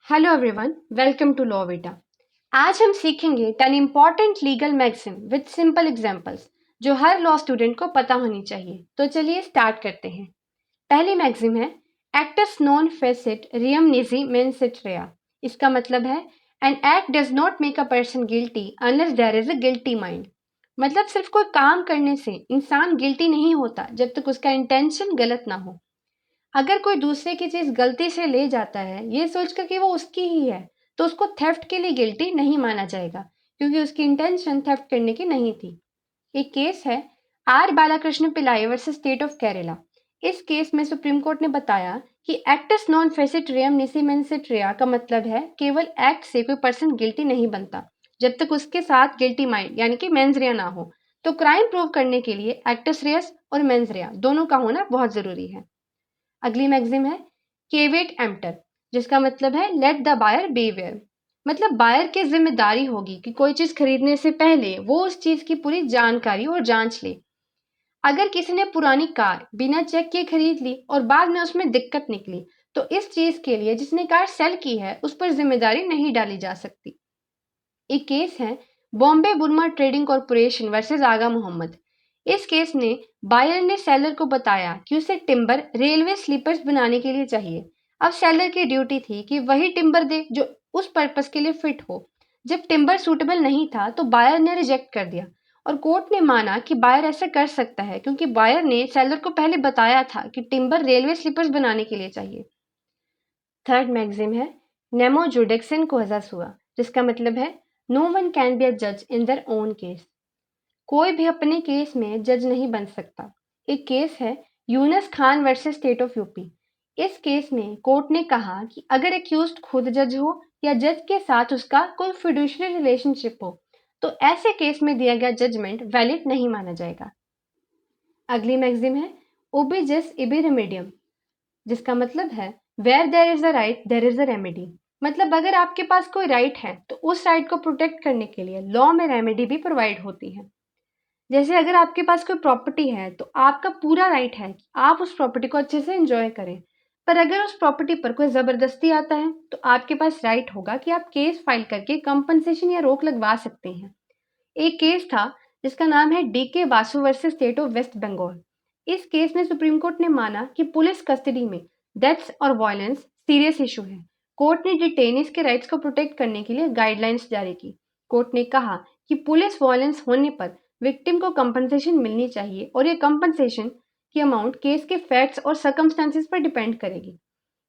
Hello everyone, welcome to Law Vita. आज हम सीखेंगे 10 important legal maxim with simple examples जो हर लॉ स्टूडेंट को पता होनी चाहिए। तो चलिए स्टार्ट करते हैं। पहली मैक्सिम है एक्टस नॉन फेसिट रियम निजी मेंसिट रेया। इसका मतलब है an act does not make a person guilty unless there is a guilty mind. मतलब सिर्फ कोई काम करने से इंसान गिल्टी नहीं होता जब तक उसका इंटेंशन गलत ना हो। अगर कोई दूसरे की चीज गलती से ले जाता है ये सोचकर कि वो उसकी ही है, तो उसको थेफ्ट के लिए गिल्टी नहीं माना जाएगा, क्योंकि उसकी इंटेंशन थेफ्ट करने की नहीं थी। एक केस है R Balakrishna Pillai versus state of Kerala. इस केस में सुप्रीम कोर्ट ने बताया कि एक्टस नॉन फेसिट रियम निसीमेंसिट रिया का मतलब है केवल एक्ट से कोई पर्सन गिल्टी नहीं बनता जब तक उसके साथ गिल्टी माइंड यानी कि मेंस रिया ना हो। तो क्राइम प्रूव करने के लिए एक्टस रियस और मेंस रिया दोनों का होना बहुत जरूरी है। अगली मैक्सिम है केवेट एम्प्टर, जिसका मतलब है लेट द बायर बेवेयर। मतलब बायर की जिम्मेदारी होगी कि कोई चीज खरीदने से पहले वो उस चीज की पूरी जानकारी और जांच ले। अगर किसी ने पुरानी कार बिना चेक किए खरीद ली और बाद में उसमें दिक्कत निकली, तो इस चीज के लिए जिसने कार सेल की है उस पर जिम्मेदारी नहीं डाली जा सकती। एक केस है बॉम्बे बुरमा ट्रेडिंग कॉरपोरेशन वर्सेस आगा मोहम्मद। इस केस में बायर ने सेलर को बताया कि उसे टिम्बर रेलवे स्लीपर्स बनाने के लिए चाहिए। अब सेलर की ड्यूटी थी कि वही टिम्बर दे जो उस पर्पस के लिए फिट हो। जब टिम्बर सूटेबल नहीं था तो बायर ने रिजेक्ट कर दिया, और कोर्ट ने माना कि बायर ऐसा कर सकता है क्योंकि बायर ने सेलर को पहले बताया था कि टिम्बर रेलवे स्लीपर्स बनाने के लिए चाहिए। थर्ड मैक्सिम है नेमो जुडिक्सन कोहजा हुआ, जिसका मतलब है no one can be a जज इन देयर ओन केस। कोई भी अपने केस में जज नहीं बन सकता। एक केस है Yunus Khan versus state of UP. इस केस में कोर्ट ने कहा कि अगर एक्यूज्ड खुद जज हो या जज के साथ उसका कोई फिड्यूशियरी रिलेशनशिप हो, तो ऐसे केस में दिया गया जजमेंट वैलिड नहीं माना जाएगा। अगली मैक्सिम है ओबी जस इबी रेमेडियम, जिसका मतलब है where there is a right there is a remedy. मतलब अगर आपके पास कोई राइट है तो उस राइट को प्रोटेक्ट करने के लिए लॉ में रेमेडी भी प्रोवाइड होती है। जैसे अगर आपके पास कोई प्रॉपर्टी है तो आपका पूरा राइट है कि आप उस प्रॉपर्टी को अच्छे से एंजॉय करें। पर अगर उस प्रॉपर्टी पर कोई जबरदस्ती आता है तो आपके पास राइट होगा कि आप केस फाइल करके कंपनसेशन या रोक लगवा सकते हैं। एक केस था जिसका नाम है DK Vasu versus state of West Bengal. इस केस में सुप्रीम कोर्ट ने माना कि पुलिस कस्टडी में डेथ्स और वायलेंस सीरियस इशू है। कोर्ट ने डिटेनीज के राइट्स को प्रोटेक्ट करने के लिए गाइडलाइंस जारी की। कोर्ट ने कहा कि पुलिस वायलेंस होने पर विक्टिम को कंपनसेशन मिलनी चाहिए, और ये कंपनसेशन की अमाउंट केस के फैक्ट्स और सर्कमस्टांसिस पर डिपेंड करेगी।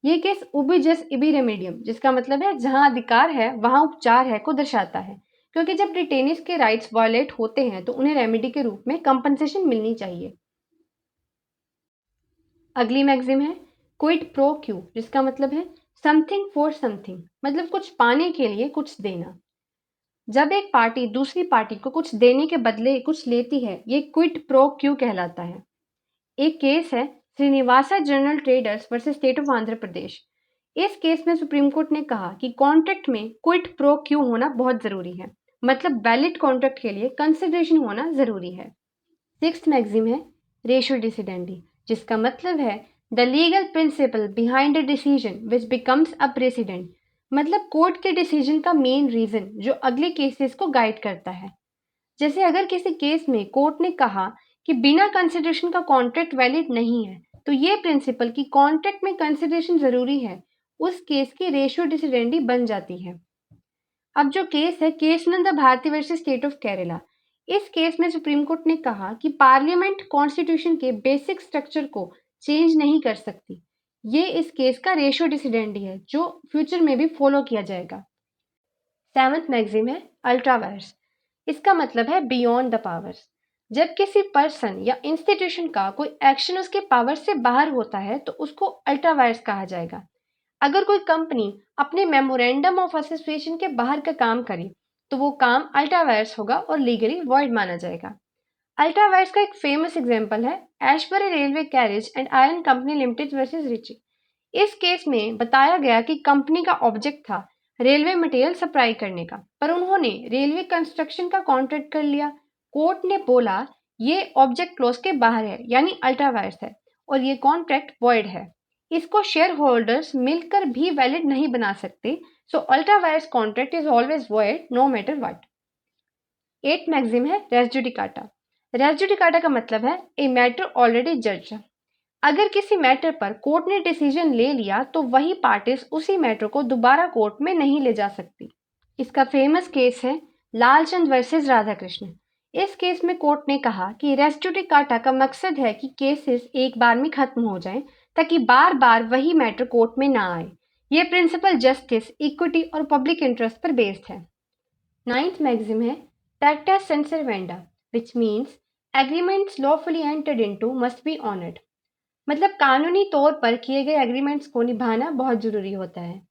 ये केस उबी जस इबी रेमेडियम, जिसका मतलब है जहां अधिकार है वहां उपचार है, को दर्शाता है, क्योंकि जब डिटेनीज के राइट्स वायलेट होते हैं तो उन्हें रेमेडी के रूप में कंपनसेशन मिलनी चाहिए। अगली मैक्सिम है क्विड प्रो क्यू, जिसका मतलब है समथिंग फॉर समथिंग। मतलब कुछ पाने के लिए कुछ देना। जब एक पार्टी दूसरी पार्टी को कुछ देने के बदले कुछ लेती है, ये क्विड प्रो क्यू कहलाता है। एक केस है Srinivasa General Traders versus state of Andhra Pradesh. इस केस में सुप्रीम कोर्ट ने कहा कि कॉन्ट्रैक्ट में क्विड प्रो क्यू होना बहुत जरूरी है। मतलब वैलिड कॉन्ट्रैक्ट के लिए कंसिडरेशन होना जरूरी है। सिक्स्थ मैक्सिम है रेशो डिसिडेंडी, जिसका मतलब है the legal principle behind a decision which becomes a president. मतलब कोर्ट के डिसीजन का मेन रीजन जो अगले केसेस को गाइड करता है। जैसे अगर किसी केस में कोर्ट ने कहा कि बिना कंसिडरेशन का कॉन्ट्रैक्ट वैलिड नहीं है, तो ये प्रिंसिपल कि कॉन्ट्रैक्ट में कंसिडरेशन जरूरी है उस केस की रेशियो डिसिडेंडी बन जाती है। अब जो केस है Keshavananda Bharati versus state of Kerala. इस केस में सुप्रीम कोर्ट ने कहा कि पार्लियामेंट कॉन्स्टिट्यूशन के बेसिक स्ट्रक्चर को चेंज नहीं कर सकती। ये इस केस का रेशियो डिसिडेंडी है जो फ्यूचर में भी फॉलो किया जाएगा। सेवंथ मैक्सिम है अल्ट्रावायर्स। इसका मतलब है बियॉन्ड द पावर्स। जब किसी पर्सन या इंस्टीट्यूशन का कोई एक्शन उसके पावर से बाहर होता है तो उसको अल्ट्रावायर्स कहा जाएगा। अगर कोई कंपनी अपने मेमोरेंडम ऑफ एसोसिएशन के बाहर का काम करे तो वो काम अल्ट्रावायर्स होगा और लीगली वॉइड माना जाएगा। अल्ट्रावायर्स का एक फेमस एग्जांपल है Ashbury railway carriage and iron company limited versus Riche. इस केस में बताया गया कि कंपनी का ऑब्जेक्ट था रेलवे मटेरियल सप्लाई करने का, पर उन्होंने रेलवे कंस्ट्रक्शन का कॉन्ट्रैक्ट कर लिया। कोर्ट ने बोला ये ऑब्जेक्ट क्लॉज के बाहर है, यानी अल्ट्रावायर्स है, और ये कॉन्ट्रैक्ट वॉइड है। इसको शेयर होल्डर्स मिलकर भी वैलिड नहीं बना सकते, so ultra vires contract is always void no matter what. 8th maxim है रेस जुडिकाटा। रेस जुडिकाटा का मतलब है ए मैटर ऑलरेडी जज। अगर किसी मैटर पर कोर्ट ने डिसीजन ले लिया तो वही पार्टीज उसी मैटर को दोबारा कोर्ट में नहीं ले जा सकती। इसका फेमस केस है लालचंद वर्सेस राधाकृष्ण। इस केस में कोर्ट ने कहा कि रेस जुडिकाटा का मकसद है कि केसेस एक बार में खत्म हो जाएं ताकि बार बार वही मैटर कोर्ट में ना आए। ये प्रिंसिपल जस्टिस, इक्विटी और पब्लिक इंटरेस्ट पर बेस्ड है। 9th मैक्सिम है पैक्टा sunt servanda, which means agreements lawfully entered into must be honored। मतलब कानूनी तौर पर किए गए एग्रीमेंट्स को निभाना बहुत जरूरी होता है।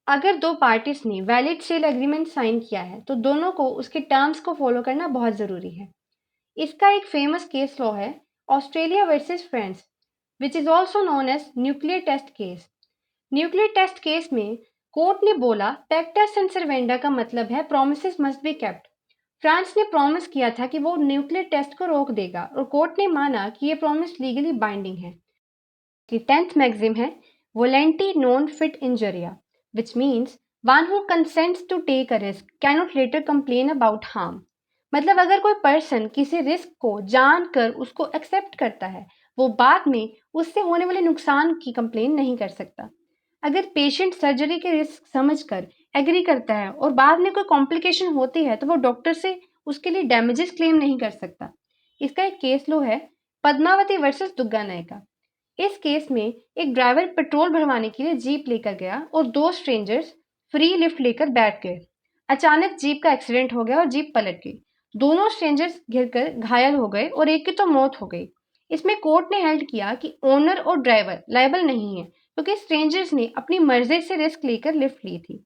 अगर दो पार्टीज ने वैलिड सेल एग्रीमेंट साइन किया है तो दोनों को उसके टर्म्स को फॉलो करना बहुत जरूरी है। इसका एक फेमस केस लॉ है Australia versus France, which is also known as nuclear test case. Nuclear test case में कोर्ट ने बोला पैक्टा sunt servanda का मतलब है promises must be kept. France ने प्रॉमिस किया था कि वो न्यूक्लियर टेस्ट को रोक देगा और कोर्ट ने माना कि ये प्रॉमिस लीगली बाइंडिंग है। कि 10th मैक्सिम है volenti non fit injuria, which means one who consents to take a risk cannot later complain about harm. मतलब अगर कोई पर्सन किसी रिस्क को जानकर उसको एक्सेप्ट करता है, वो बाद में उससे होने वाले नुकसान की कंप्लेन नहीं कर सकता। अगर पेशेंट सर्जरी के रिस्क समझकर एग्री करता है और बाद में कोई कॉम्प्लिकेशन होती है तो वो डॉक्टर से उसके लिए डैमेजेस क्लेम नहीं कर सकता। इसका एक केस लो है पद्मावती वर्सेस दुग्गा नायका। इस केस में एक ड्राइवर पेट्रोल भरवाने के लिए जीप लेकर गया और दो स्ट्रेंजर्स फ्री लिफ्ट लेकर बैठ गए। अचानक जीप का एक्सीडेंट हो गया और जीप पलट गई। दोनों स्ट्रेंजर्स गिरकर घायल हो गए और एक की तो मौत हो गई। इसमें कोर्ट ने हेल्ड किया कि ओनर और ड्राइवर लायबल नहीं है क्योंकि स्ट्रेंजर्स ने अपनी मर्जी से रिस्क लेकर लिफ्ट ली थी।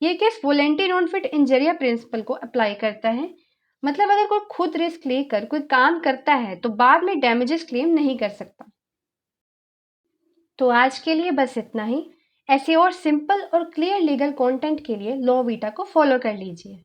ये केस वोलेंटी नॉन फिट इंजरिया प्रिंसिपल को अप्लाई करता है। मतलब अगर कोई खुद रिस्क लेकर कोई काम करता है तो बाद में डैमेजेस क्लेम नहीं कर सकता। तो आज के लिए बस इतना ही। ऐसे और सिंपल और क्लियर लीगल कंटेंट के लिए लॉ वीटा को फॉलो कर लीजिए।